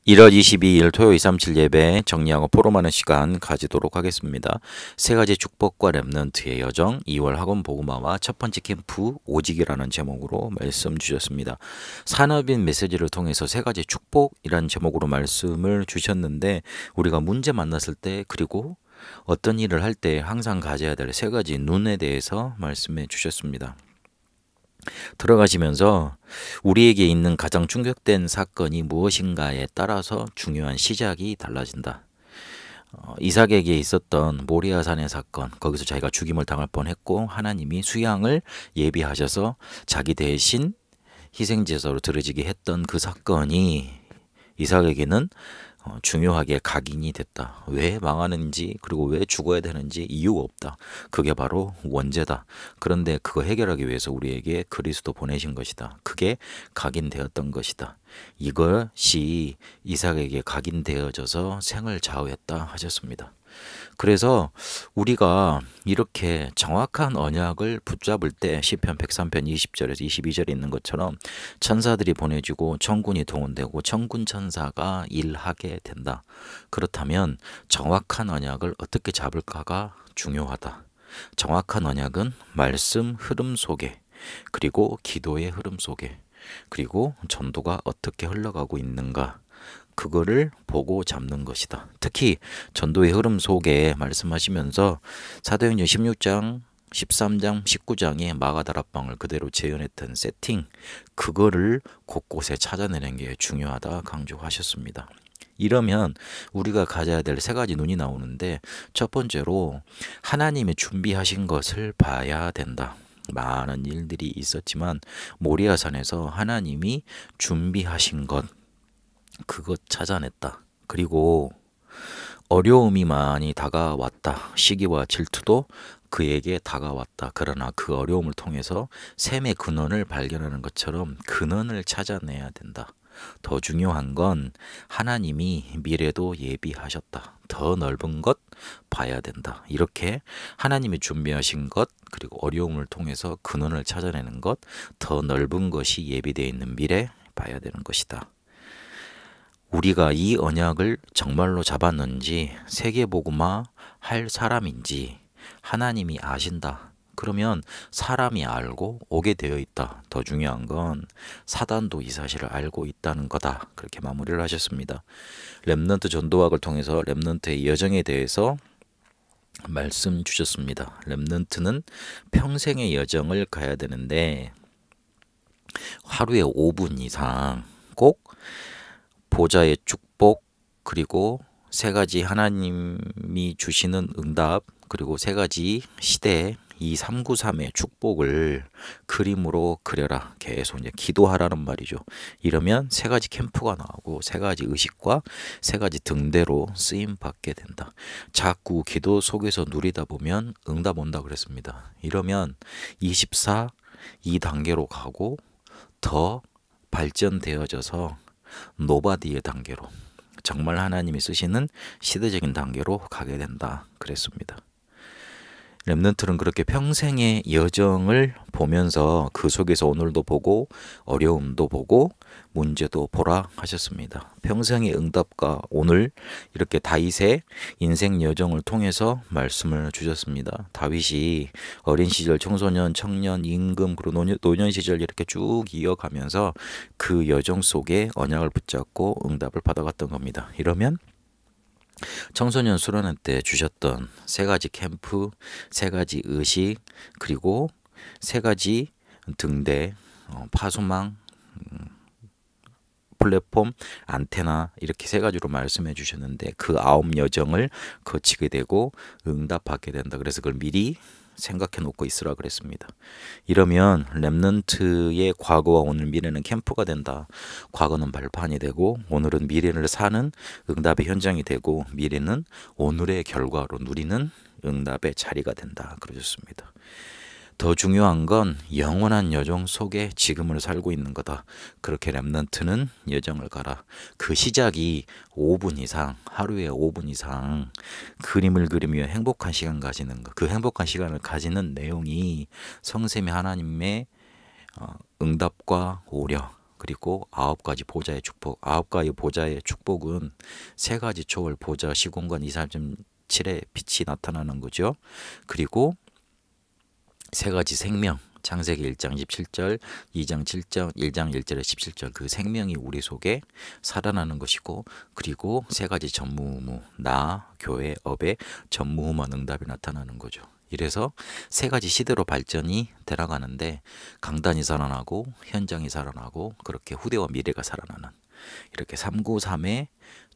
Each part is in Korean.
1월 22일 토요일 3칠 예배 정리하고 포럼하는 시간 가지도록 하겠습니다. 세 가지 축복과 렘넌트의 여정 2월 학원 복음화와 첫 번째 캠프 오직이라는 제목으로 말씀 주셨습니다. 산업인 메시지를 통해서 세 가지 축복이라는 제목으로 말씀을 주셨는데 우리가 문제 만났을 때 그리고 어떤 일을 할 때 항상 가져야 될 세 가지 눈에 대해서 말씀해 주셨습니다. 들어가시면서 우리에게 있는 가장 충격된 사건이 무엇인가에 따라서 중요한 시작이 달라진다. 이삭에게 있었던 모리아산의 사건, 거기서 자기가 죽임을 당할 뻔했고 하나님이 수양을 예비하셔서 자기 대신 희생제사로 드려지게 했던 그 사건이 이삭에게는 중요하게 각인이 됐다. 왜 망하는지 그리고 왜 죽어야 되는지 이유가 없다. 그게 바로 원죄다. 그런데 그거 해결하기 위해서 우리에게 그리스도 보내신 것이다. 그게 각인되었던 것이다. 이것이 이삭에게 각인되어져서 생을 좌우했다 하셨습니다. 그래서 우리가 이렇게 정확한 언약을 붙잡을 때 시편 103편 20절에서 22절에 있는 것처럼 천사들이 보내지고 천군이 동원되고 천군 천사가 일하게 된다. 그렇다면 정확한 언약을 어떻게 잡을까가 중요하다. 정확한 언약은 말씀 흐름 속에 그리고 기도의 흐름 속에 그리고 전도가 어떻게 흘러가고 있는가 그거를 보고 잡는 것이다. 특히 전도의 흐름 속에 말씀하시면서 사도행전 16장, 13장, 19장의 마가다락방을 그대로 재현했던 세팅 그거를 곳곳에 찾아내는 게 중요하다 강조하셨습니다. 이러면 우리가 가져야 될 세 가지 눈이 나오는데 첫 번째로 하나님이 준비하신 것을 봐야 된다. 많은 일들이 있었지만 모리아산에서 하나님이 준비하신 것 그것 찾아냈다. 그리고 어려움이 많이 다가왔다. 시기와 질투도 그에게 다가왔다. 그러나 그 어려움을 통해서 샘의 근원을 발견하는 것처럼 근원을 찾아내야 된다. 더 중요한 건 하나님이 미래도 예비하셨다. 더 넓은 것 봐야 된다. 이렇게 하나님이 준비하신 것 그리고 어려움을 통해서 근원을 찾아내는 것 더 넓은 것이 예비되어 있는 미래 봐야 되는 것이다. 우리가 이 언약을 정말로 잡았는지 세계복음화 할 사람인지 하나님이 아신다. 그러면 사람이 알고 오게 되어 있다. 더 중요한 건 사단도 이 사실을 알고 있다는 거다. 그렇게 마무리를 하셨습니다. 렘넌트 전도학을 통해서 렘넌트의 여정에 대해서 말씀 주셨습니다. 렘넌트는 평생의 여정을 가야 되는데 하루에 5분 이상 꼭 보좌의 축복 그리고 세 가지 하나님이 주시는 응답 그리고 세 가지 시대 이 393의 축복을 그림으로 그려라. 계속 이제 기도하라는 말이죠. 이러면 세 가지 캠프가 나오고 세 가지 의식과 세 가지 등대로 쓰임 받게 된다. 자꾸 기도 속에서 누리다 보면 응답 온다 그랬습니다. 이러면 24 이 단계로 가고 더 발전되어져서 노바디의 단계로 정말 하나님이 쓰시는 시대적인 단계로 가게 된다 그랬습니다. 렘넌트는 그렇게 평생의 여정을 보면서 그 속에서 오늘도 보고 어려움도 보고 문제도 보라 하셨습니다. 평생의 응답과 오늘 이렇게 다윗의 인생 여정을 통해서 말씀을 주셨습니다. 다윗이 어린 시절 청소년, 청년, 임금 그리고 노년 시절 이렇게 쭉 이어가면서 그 여정 속에 언약을 붙잡고 응답을 받아갔던 겁니다. 이러면 청소년 수련회 때 주셨던 세 가지 캠프, 세 가지 의식, 그리고 세 가지 등대, 파수망, 플랫폼, 안테나 이렇게 세 가지로 말씀해 주셨는데 그 9 여정을 거치게 되고 응답받게 된다. 그래서 그걸 미리 생각해 놓고 있으라 그랬습니다. 이러면 렘넌트의 과거와 오늘 미래는 캠프가 된다. 과거는 발판이 되고 오늘은 미래를 사는 응답의 현장이 되고 미래는 오늘의 결과로 누리는 응답의 자리가 된다. 그러셨습니다. 더 중요한 건 영원한 여정 속에 지금을 살고 있는 거다. 그렇게 렘넌트는 여정을 가라. 그 시작이 5분 이상, 하루에 5분 이상 그림을 그리며 행복한 시간 가지는 것. 그 행복한 시간을 가지는 내용이 성삼위 하나님의 응답과 오력, 그리고 9가지 보좌의 축복. 9가지 보좌의 축복은 3가지 초월 보좌 시공간 23.7의 빛이 나타나는 거죠. 그리고 3가지 생명, 창세기 1장 27절, 2장 7절, 1장 1절에 17절 그 생명이 우리 속에 살아나는 것이고, 그리고 3가지 전무후무, 나, 교회, 업의 전무후무한 응답이 나타나는 거죠. 이래서 3가지 시대로 발전이 되나가는데, 강단이 살아나고 현장이 살아나고 그렇게 후대와 미래가 살아나는, 이렇게 393의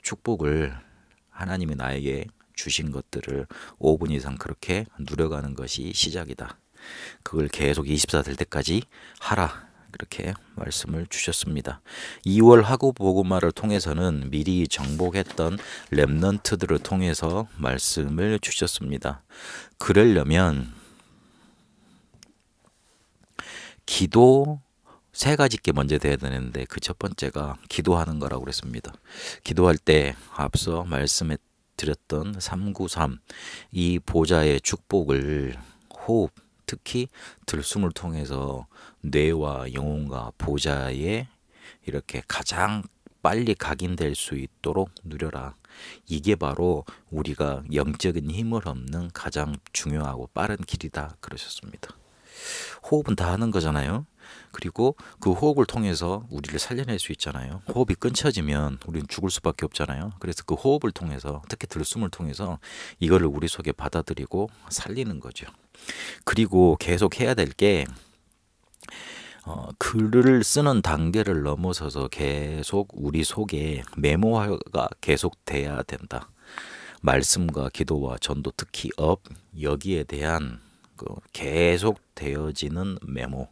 축복을 하나님이 나에게 주신 것들을 5분 이상 그렇게 누려가는 것이 시작이다. 그걸 계속 24 될 때까지 하라, 그렇게 말씀을 주셨습니다. 2월 하고 복음화를 통해서는 미리 정복했던 렘넌트들을 통해서 말씀을 주셨습니다. 그러려면 기도 3가지 먼저 돼야 되는데, 그 첫 번째가 기도하는 거라고 그랬습니다. 기도할 때 앞서 말씀해 드렸던 393 이 보좌의 축복을 호흡, 특히 들숨을 통해서 뇌와 영혼과 보좌에 이렇게 가장 빨리 각인될 수 있도록 누려라. 이게 바로 우리가 영적인 힘을 얻는 가장 중요하고 빠른 길이다 그러셨습니다. 호흡은 다 하는 거잖아요. 그리고 그 호흡을 통해서 우리를 살려낼 수 있잖아요. 호흡이 끊쳐지면 우리는 죽을 수밖에 없잖아요. 그래서 그 호흡을 통해서, 특히 들숨을 통해서 이거를 우리 속에 받아들이고 살리는 거죠. 그리고 계속 해야 될 게 글을 쓰는 단계를 넘어서서 계속 우리 속에 메모가 계속 돼야 된다. 말씀과 기도와 전도, 특히 업, 여기에 대한 계속 되어지는 메모.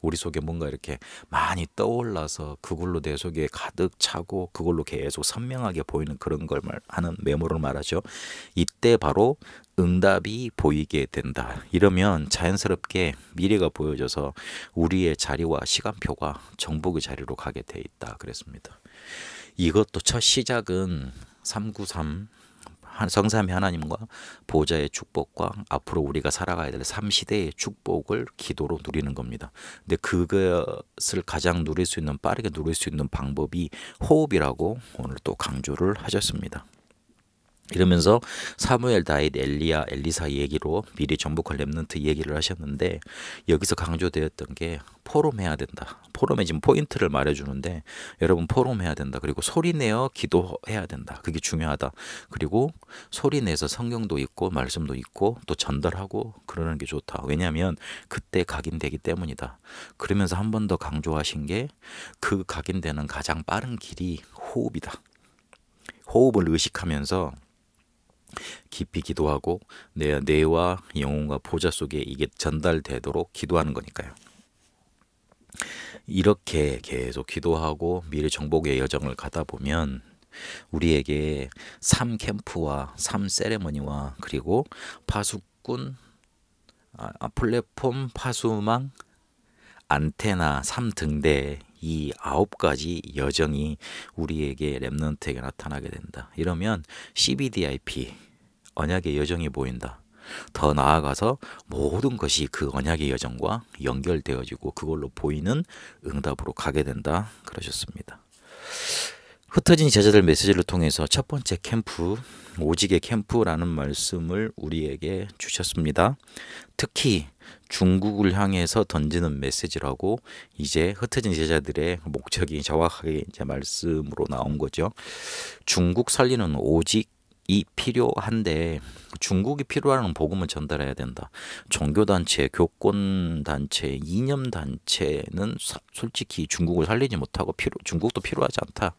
우리 속에 뭔가 이렇게 많이 떠올라서 그걸로 내 속에 가득 차고 그걸로 계속 선명하게 보이는 그런 걸 하는 메모를 말하죠. 이때 바로 응답이 보이게 된다. 이러면 자연스럽게 미래가 보여져서 우리의 자리와 시간표가 정복의 자리로 가게 돼 있다 그랬습니다. 이것도 첫 시작은 393 성삼위 하나님과 보좌의 축복과 앞으로 우리가 살아가야 될 3시대의 축복을 기도로 누리는 겁니다. 근데 그것을 가장 누릴 수 있는, 빠르게 누릴 수 있는 방법이 호흡이라고 오늘 또 강조를 하셨습니다. 이러면서 사무엘, 다윗, 엘리야, 엘리사 얘기로 미리 정복할 렘넌트 얘기를 하셨는데, 여기서 강조되었던 게 포럼해야 된다. 포럼에 지금 포인트를 말해주는데, 여러분 포럼해야 된다. 그리고 소리내어 기도해야 된다. 그게 중요하다. 그리고 소리내서 성경도 있고 말씀도 있고 또 전달하고 그러는 게 좋다. 왜냐하면 그때 각인되기 때문이다. 그러면서 한 번 더 강조하신 게, 그 각인되는 가장 빠른 길이 호흡이다. 호흡을 의식하면서 깊이 기도하고 내 뇌와 영혼과 보좌 속에 이게 전달되도록 기도하는 거니까요. 이렇게 계속 기도하고 미래 정복의 여정을 가다 보면 우리에게 3캠프와 3세레머니와 그리고 파수꾼, 플랫폼, 파수망, 안테나, 3등대 이 9가지 여정이 우리에게 렘넌트에게 나타나게 된다. 이러면 CBDIP 언약의 여정이 보인다. 더 나아가서 모든 것이 그 언약의 여정과 연결되어지고 그걸로 보이는 응답으로 가게 된다 그러셨습니다. 흩어진 제자들 메시지를 통해서 첫 번째 캠프, 오직의 캠프라는 말씀을 우리에게 주셨습니다. 특히 중국을 향해서 던지는 메시지라고, 이제 흩어진 제자들의 목적이 정확하게 이제 말씀으로 나온 거죠. 중국 살리는 오직이 필요한데, 중국이 필요한 복음을 전달해야 된다. 종교단체, 교권단체, 이념단체는 솔직히 중국을 살리지 못하고 중국도 필요하지 않다.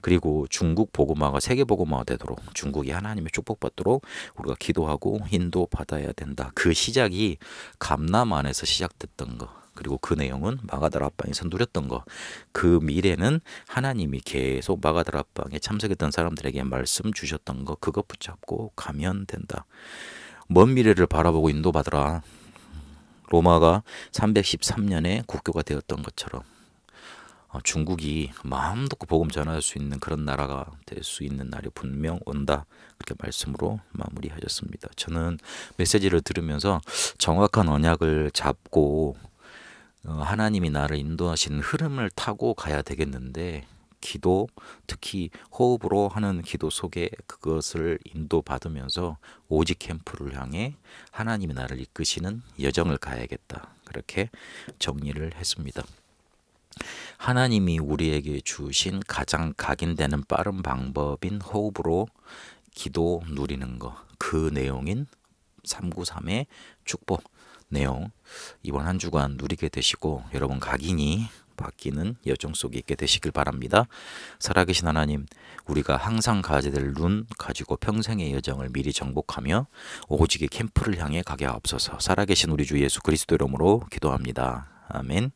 그리고 중국 복음화가 세계 복음화가 되도록, 중국이 하나님의 축복받도록 우리가 기도하고 인도받아야 된다. 그 시작이 감람 안에서 시작됐던 거, 그리고 그 내용은 마가다라 합방에서 누렸던 거, 그 미래는 하나님이 계속 마가다라 합방에 참석했던 사람들에게 말씀 주셨던 거, 그것 붙잡고 가면 된다. 먼 미래를 바라보고 인도받으라. 로마가 313년에 국교가 되었던 것처럼 중국이 마음 놓고 복음 전할 수 있는 그런 나라가 될 수 있는 날이 분명 온다. 그렇게 말씀으로 마무리하셨습니다. 저는 메시지를 들으면서 정확한 언약을 잡고 하나님이 나를 인도하시는 흐름을 타고 가야 되겠는데 기도, 특히 호흡으로 하는 기도 속에 그것을 인도받으면서 오직 캠프를 향해 하나님이 나를 이끄시는 여정을 가야겠다. 그렇게 정리를 했습니다. 하나님이 우리에게 주신 가장 각인되는 빠른 방법인 호흡으로 기도 누리는 거, 그 내용인 393의 축복 내용 이번 한 주간 누리게 되시고 여러분 각인이 바뀌는 여정 속에 있게 되시길 바랍니다. 살아계신 하나님, 우리가 항상 가져야 될 눈 가지고 평생의 여정을 미리 정복하며 오직의 캠프를 향해 가게 하옵소서. 살아계신 우리 주 예수 그리스도 이름으로 기도합니다. 아멘.